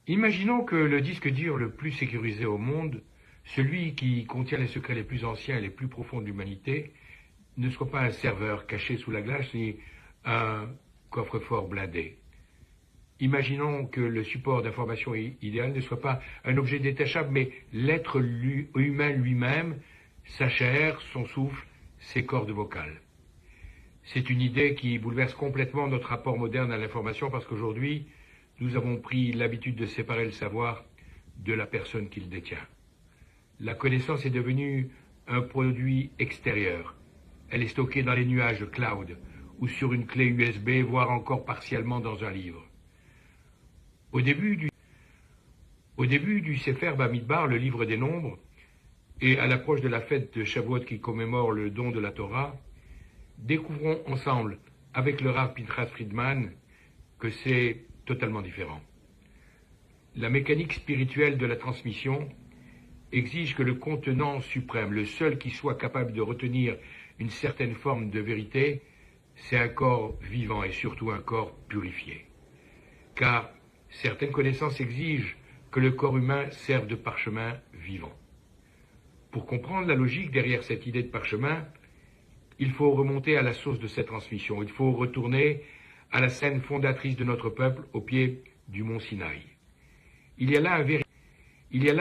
Imaginons que le disque dur le plus sécurisé au monde, celui qui contient les secrets les plus anciens et les plus profonds de l'humanité, ne soit pas un serveur caché sous la glace ni un coffre-fort blindé. Imaginons que le support d'information idéal ne soit pas un objet détachable, mais l'être humain lui-même, sa chair, son souffle, ses cordes vocales. C'est une idée qui bouleverse complètement notre rapport moderne à l'information parce qu'aujourd'hui, nous avons pris l'habitude de séparer le savoir de la personne qui le détient. La connaissance est devenue un produit extérieur. Elle est stockée dans les nuages cloud ou sur une clé USB, voire encore partiellement dans un livre. Au début du Sefer Bamidbar, le livre des nombres, et à l'approche de la fête de Shavuot qui commémore le don de la Torah, découvrons ensemble, avec le Rav Pinchas Friedman, que c'est totalement différent. La mécanique spirituelle de la transmission exige que le contenant suprême, le seul qui soit capable de retenir une certaine forme de vérité, c'est un corps vivant et surtout un corps purifié. Car certaines connaissances exigent que le corps humain serve de parchemin vivant. Pour comprendre la logique derrière cette idée de parchemin, il faut remonter à la source de cette transmission. Il faut retourner à la scène fondatrice de notre peuple au pied du mont Sinaï. Il y a là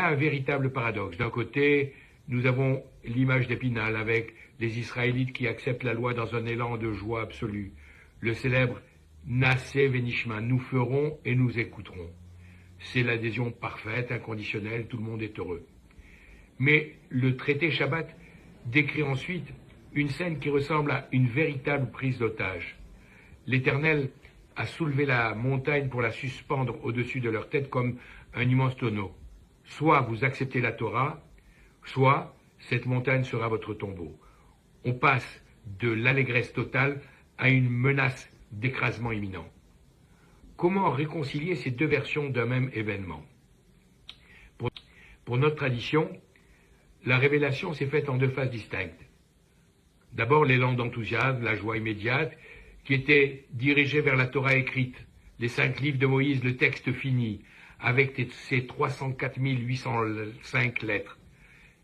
un véritable paradoxe. D'un côté, nous avons l'image d'Épinal avec les Israélites qui acceptent la loi dans un élan de joie absolue. Le célèbre Naaseh Venishma, nous ferons et nous écouterons. C'est l'adhésion parfaite, inconditionnelle, tout le monde est heureux. Mais le traité Shabbat décrit ensuite une scène qui ressemble à une véritable prise d'otage. L'Éternel a soulevé la montagne pour la suspendre au-dessus de leur tête comme un immense tonneau. Soit vous acceptez la Torah, soit cette montagne sera votre tombeau. On passe de l'allégresse totale à une menace d'écrasement imminent. Comment réconcilier ces deux versions d'un même événement ? Pour notre tradition, la révélation s'est faite en deux phases distinctes. D'abord l'élan d'enthousiasme, la joie immédiate, qui était dirigée vers la Torah écrite, les 5 livres de Moïse, le texte fini, avec ses 304 805 lettres.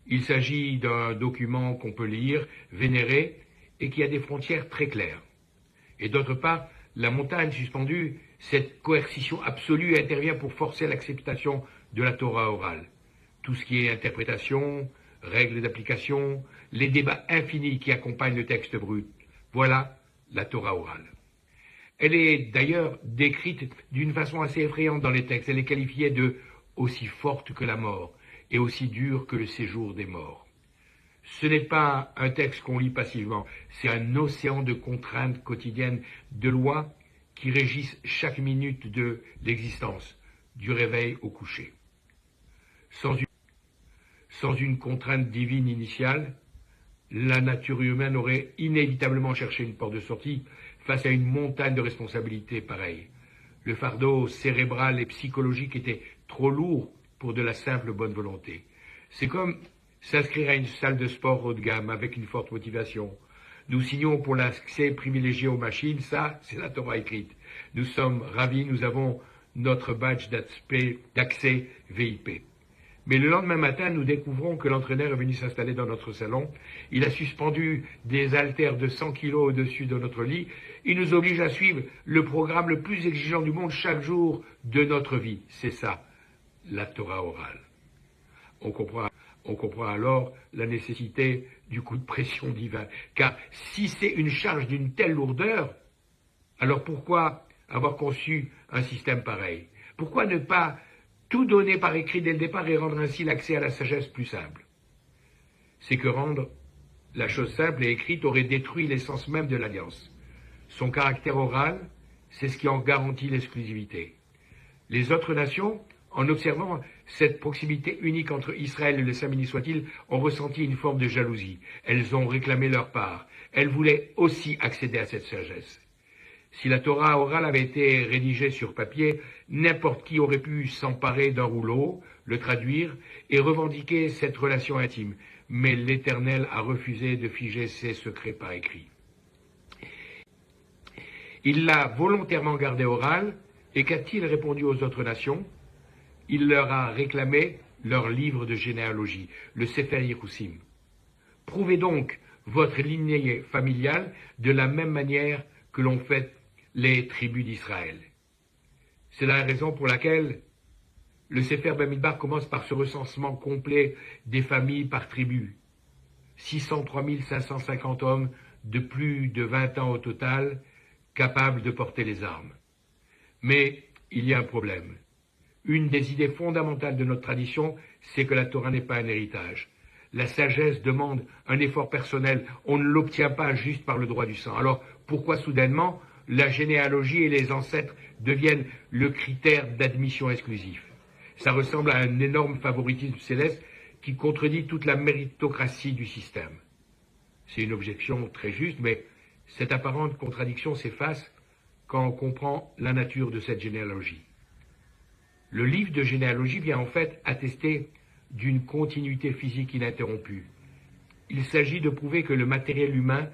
Il s'agit d'un document qu'on peut lire, vénérer, et qui a des frontières très claires. Et d'autre part, la montagne suspendue, cette coercition absolue intervient pour forcer l'acceptation de la Torah orale. Tout ce qui est interprétation, règles d'application, les débats infinis qui accompagnent le texte brut. Voilà la Torah orale. Elle est d'ailleurs décrite d'une façon assez effrayante dans les textes. Elle est qualifiée de « aussi forte que la mort et aussi dure que le séjour des morts ». Ce n'est pas un texte qu'on lit passivement, c'est un océan de contraintes quotidiennes, de lois qui régissent chaque minute de l'existence, du réveil au coucher. Sans une contrainte divine initiale, la nature humaine aurait inévitablement cherché une porte de sortie face à une montagne de responsabilités pareilles. Le fardeau cérébral et psychologique était trop lourd pour de la simple bonne volonté. C'est comme s'inscrire à une salle de sport haut de gamme avec une forte motivation. Nous signons pour l'accès privilégié aux machines, ça, c'est la Torah écrite. Nous sommes ravis, nous avons notre badge d'accès VIP. Mais le lendemain matin, nous découvrons que l'entraîneur est venu s'installer dans notre salon. Il a suspendu des haltères de 100 kilos au-dessus de notre lit. Il nous oblige à suivre le programme le plus exigeant du monde chaque jour de notre vie. C'est ça, la Torah orale. On comprend alors la nécessité du coup de pression divin. Car si c'est une charge d'une telle lourdeur, alors pourquoi avoir conçu un système pareil ? Pourquoi ne pas tout donner par écrit dès le départ et rendre ainsi l'accès à la sagesse plus simple? C'est que rendre la chose simple et écrite aurait détruit l'essence même de l'alliance. Son caractère oral, c'est ce qui en garantit l'exclusivité. Les autres nations, en observant cette proximité unique entre Israël et le Saint béni soit-il, ont ressenti une forme de jalousie. Elles ont réclamé leur part. Elles voulaient aussi accéder à cette sagesse. Si la Torah orale avait été rédigée sur papier, n'importe qui aurait pu s'emparer d'un rouleau, le traduire et revendiquer cette relation intime. Mais l'Éternel a refusé de figer ses secrets par écrit. Il l'a volontairement gardée orale, et qu'a-t-il répondu aux autres nations ? il leur a réclamé leur livre de généalogie, le Sefer Yerusim. Prouvez donc votre lignée familiale de la même manière que l'ont fait les tribus d'Israël. C'est la raison pour laquelle le Sefer Bamidbar commence par ce recensement complet des familles par tribu. 603 550 hommes de plus de 20 ans au total, capables de porter les armes. Mais il y a un problème. Une des idées fondamentales de notre tradition, c'est que la Torah n'est pas un héritage. La sagesse demande un effort personnel. On ne l'obtient pas juste par le droit du sang. Alors, pourquoi soudainement la généalogie et les ancêtres deviennent le critère d'admission exclusif? Ça ressemble à un énorme favoritisme céleste qui contredit toute la méritocratie du système. C'est une objection très juste, mais cette apparente contradiction s'efface quand on comprend la nature de cette généalogie. Le livre de généalogie vient en fait attester d'une continuité physique ininterrompue. Il s'agit de prouver que le matériel humain,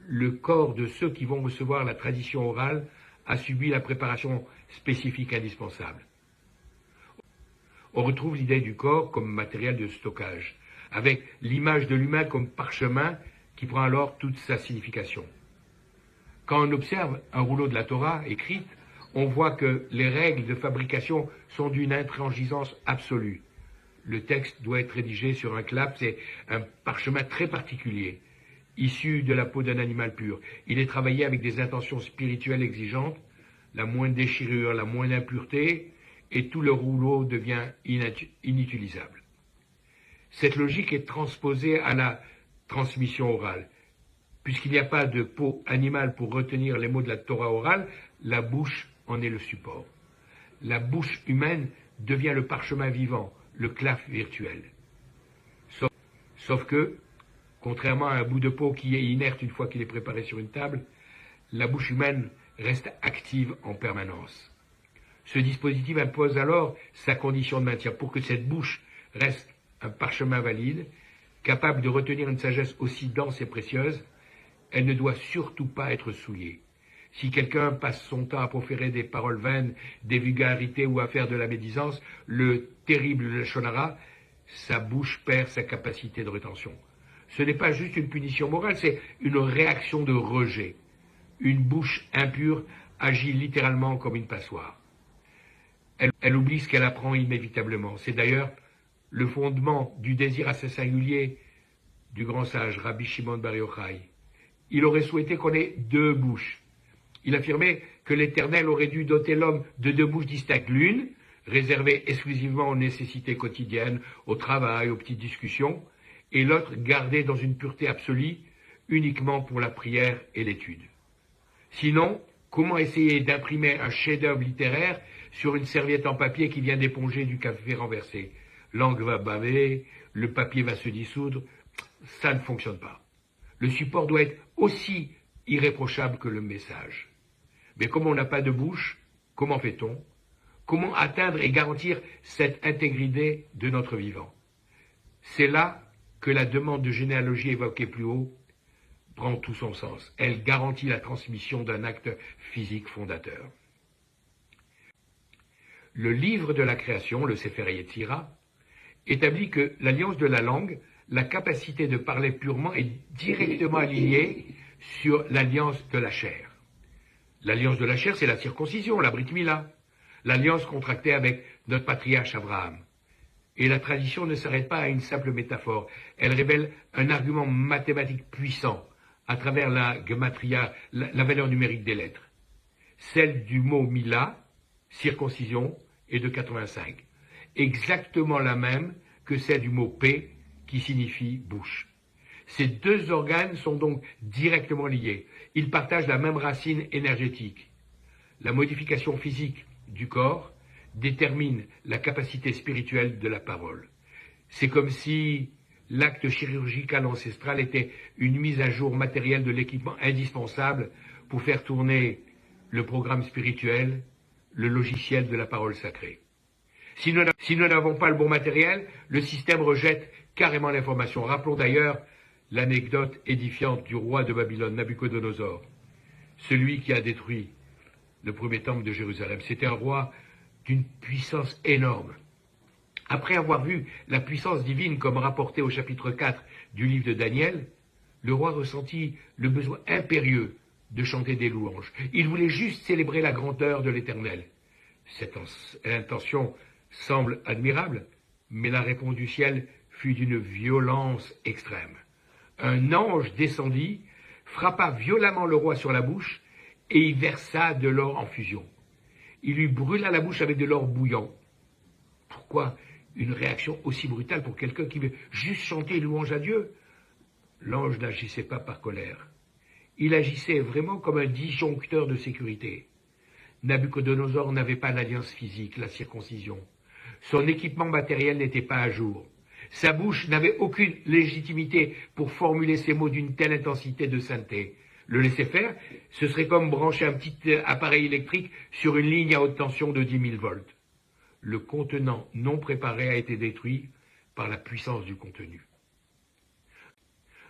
le corps de ceux qui vont recevoir la tradition orale, a subi la préparation spécifique indispensable. On retrouve l'idée du corps comme matériel de stockage, avec l'image de l'humain comme parchemin qui prend alors toute sa signification. Quand on observe un rouleau de la Torah écrite, on voit que les règles de fabrication sont d'une intransigeance absolue. Le texte doit être rédigé sur un clap, c'est un parchemin très particulier, issu de la peau d'un animal pur. Il est travaillé avec des intentions spirituelles exigeantes, la moindre déchirure, la moindre impureté, et tout le rouleau devient inutilisable. Cette logique est transposée à la transmission orale. Puisqu'il n'y a pas de peau animale pour retenir les mots de la Torah orale, la bouche en est le support. La bouche humaine devient le parchemin vivant, le claf virtuel. Sauf que, contrairement à un bout de peau qui est inerte une fois qu'il est préparé sur une table, la bouche humaine reste active en permanence. Ce dispositif impose alors sa condition de maintien. Pour que cette bouche reste un parchemin valide, capable de retenir une sagesse aussi dense et précieuse, elle ne doit surtout pas être souillée. Si quelqu'un passe son temps à proférer des paroles vaines, des vulgarités ou à faire de la médisance, le terrible lashon hara, sa bouche perd sa capacité de rétention. Ce n'est pas juste une punition morale, c'est une réaction de rejet. Une bouche impure agit littéralement comme une passoire. Elle oublie ce qu'elle apprend inévitablement. C'est d'ailleurs le fondement du désir assez singulier du grand sage Rabbi Shimon Bar Yochai. Il aurait souhaité qu'on ait deux bouches. Il affirmait que l'Éternel aurait dû doter l'homme de deux bouches distinctes, l'une réservée exclusivement aux nécessités quotidiennes, au travail, aux petites discussions, et l'autre gardée dans une pureté absolue, uniquement pour la prière et l'étude. Sinon, comment essayer d'imprimer un chef-d'œuvre littéraire sur une serviette en papier qui vient d'éponger du café renversé? L'encre va baver, le papier va se dissoudre, ça ne fonctionne pas. Le support doit être aussi irréprochable que le message. Mais comme on n'a pas de bouche, comment fait-on? Comment atteindre et garantir cette intégrité de notre vivant? C'est là que la demande de généalogie évoquée plus haut prend tout son sens. Elle garantit la transmission d'un acte physique fondateur. Le livre de la création, le Sefer Yetzira, établit que l'alliance de la langue, la capacité de parler purement, est directement alignée sur l'alliance de la chair. L'alliance de la chair, c'est la circoncision, la Brit Mila, l'alliance contractée avec notre patriarche Abraham. Et la tradition ne s'arrête pas à une simple métaphore. Elle révèle un argument mathématique puissant à travers la gematria, la valeur numérique des lettres. Celle du mot Mila, circoncision, est de 85. Exactement la même que celle du mot P, qui signifie bouche. Ces deux organes sont donc directement liés. Ils partagent la même racine énergétique. La modification physique du corps détermine la capacité spirituelle de la parole. C'est comme si l'acte chirurgical ancestral était une mise à jour matérielle de l'équipement indispensable pour faire tourner le programme spirituel, le logiciel de la parole sacrée. Si nous n'avons pas le bon matériel, le système rejette carrément l'information. Rappelons d'ailleurs l'anecdote édifiante du roi de Babylone, Nabuchodonosor, celui qui a détruit le premier temple de Jérusalem. C'était un roi d'une puissance énorme. Après avoir vu la puissance divine comme rapportée au chapitre 4 du livre de Daniel, le roi ressentit le besoin impérieux de chanter des louanges. Il voulait juste célébrer la grandeur de l'Éternel. Cette intention semble admirable, mais la réponse du ciel fut d'une violence extrême. Un ange descendit, frappa violemment le roi sur la bouche et y versa de l'or en fusion. Il lui brûla la bouche avec de l'or bouillant. Pourquoi une réaction aussi brutale pour quelqu'un qui veut juste chanter une louange à Dieu? L'ange n'agissait pas par colère. Il agissait vraiment comme un disjoncteur de sécurité. Nabuchodonosor n'avait pas l'alliance physique, la circoncision. Son équipement matériel n'était pas à jour. Sa bouche n'avait aucune légitimité pour formuler ces mots d'une telle intensité de sainteté. Le laisser faire, ce serait comme brancher un petit appareil électrique sur une ligne à haute tension de 10 000 volts. Le contenant non préparé a été détruit par la puissance du contenu.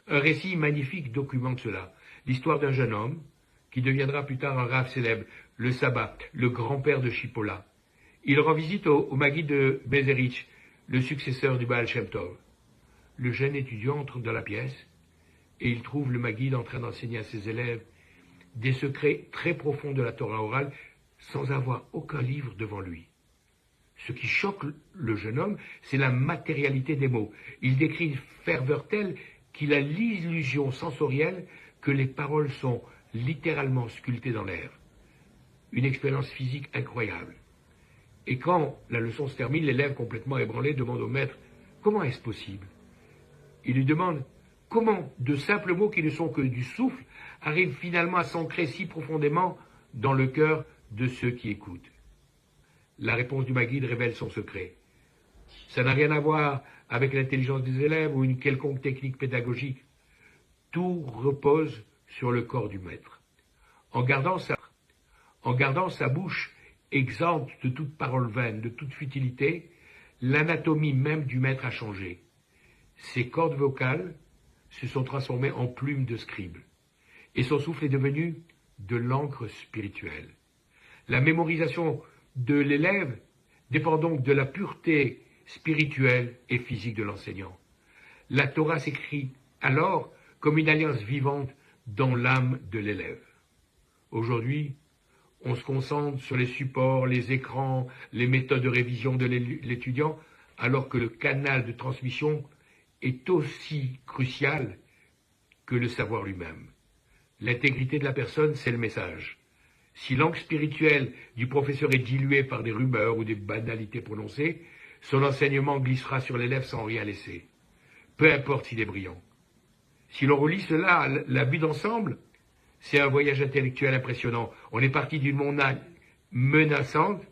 Un récit magnifique documente cela. L'histoire d'un jeune homme qui deviendra plus tard un rave célèbre, le Sabbat, le grand-père de Chipola. Il rend visite au Maguide de Bezerich, le successeur du Baal Shem Tov. Le jeune étudiant entre dans la pièce et il trouve le Maguide en train d'enseigner à ses élèves des secrets très profonds de la Torah orale sans avoir aucun livre devant lui. Ce qui choque le jeune homme, c'est la matérialité des mots. Il décrit une ferveur telle qu'il a l'illusion sensorielle que les paroles sont littéralement sculptées dans l'air. Une expérience physique incroyable. Et quand la leçon se termine, l'élève complètement ébranlé demande au maître « Comment est-ce possible ?» Il lui demande « Comment de simples mots qui ne sont que du souffle arrivent finalement à s'ancrer si profondément dans le cœur de ceux qui écoutent ?» La réponse du Maguide révèle son secret. Ça n'a rien à voir avec l'intelligence des élèves ou une quelconque technique pédagogique. Tout repose sur le corps du maître. En gardant sa bouche exempte de toute parole vaine, de toute futilité, l'anatomie même du maître a changé. Ses cordes vocales se sont transformées en plumes de scribe, et son souffle est devenu de l'encre spirituelle. La mémorisation de l'élève dépend donc de la pureté spirituelle et physique de l'enseignant. La Torah s'écrit alors comme une alliance vivante dans l'âme de l'élève. Aujourd'hui, on se concentre sur les supports, les écrans, les méthodes de révision de l'étudiant, alors que le canal de transmission est aussi crucial que le savoir lui-même. L'intégrité de la personne, c'est le message. Si l'encre spirituelle du professeur est diluée par des rumeurs ou des banalités prononcées, son enseignement glissera sur l'élève sans rien laisser. Peu importe s'il est brillant. Si l'on relit cela, la vue d'ensemble, c'est un voyage intellectuel impressionnant. On est parti d'une montagne menaçante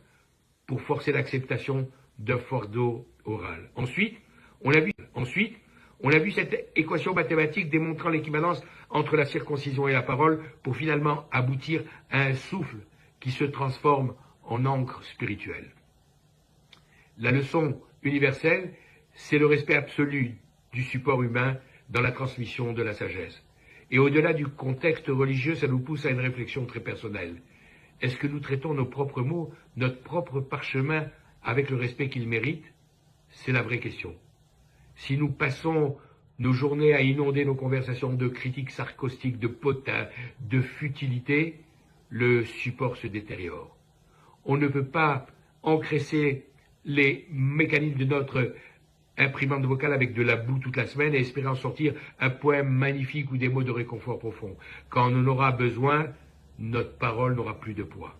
pour forcer l'acceptation d'un fardeau oral. Ensuite, on a vu cette équation mathématique démontrant l'équivalence entre la circoncision et la parole pour finalement aboutir à un souffle qui se transforme en encre spirituelle. La leçon universelle, c'est le respect absolu du support humain dans la transmission de la sagesse. Et au-delà du contexte religieux, ça nous pousse à une réflexion très personnelle. Est-ce que nous traitons nos propres mots, notre propre parchemin, avec le respect qu'ils méritent? C'est la vraie question. Si nous passons nos journées à inonder nos conversations de critiques sarcastiques, de potins, de futilité, le support se détériore. On ne peut pas engraisser les mécanismes de notre imprimante vocale avec de la boue toute la semaine et espérer en sortir un poème magnifique ou des mots de réconfort profond. Quand on en aura besoin, notre parole n'aura plus de poids.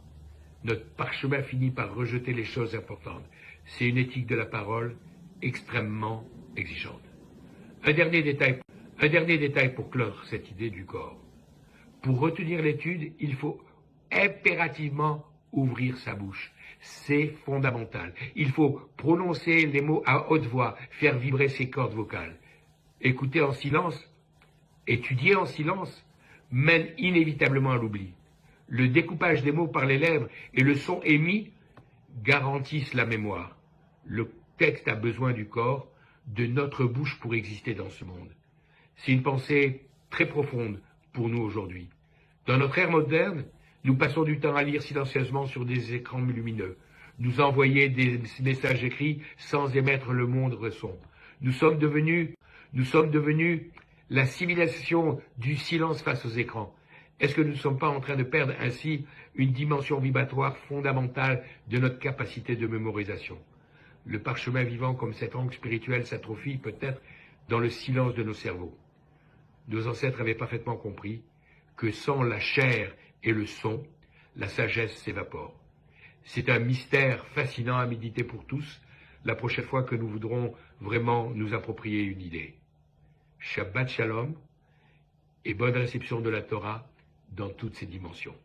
Notre parchemin finit par rejeter les choses importantes. C'est une éthique de la parole extrêmement exigeante. Un dernier détail pour clore cette idée du corps. Pour retenir l'étude, il faut impérativement ouvrir sa bouche. C'est fondamental. Il faut prononcer les mots à haute voix, faire vibrer ses cordes vocales. Écouter en silence, étudier en silence, mène inévitablement à l'oubli. Le découpage des mots par les lèvres et le son émis garantissent la mémoire. Le texte a besoin du corps, de notre bouche pour exister dans ce monde. C'est une pensée très profonde pour nous aujourd'hui. Dans notre ère moderne, nous passons du temps à lire silencieusement sur des écrans lumineux. nous envoyer des messages écrits sans émettre le moindre son. Nous sommes devenus la civilisation du silence face aux écrans. Est-ce que nous ne sommes pas en train de perdre ainsi une dimension vibratoire fondamentale de notre capacité de mémorisation? Le parchemin vivant comme cette encre spirituelle s'atrophie peut-être dans le silence de nos cerveaux. Nos ancêtres avaient parfaitement compris que sans la chair et le son, la sagesse s'évapore. C'est un mystère fascinant à méditer pour tous, la prochaine fois que nous voudrons vraiment nous approprier une idée. Shabbat Shalom et bonne réception de la Torah dans toutes ses dimensions.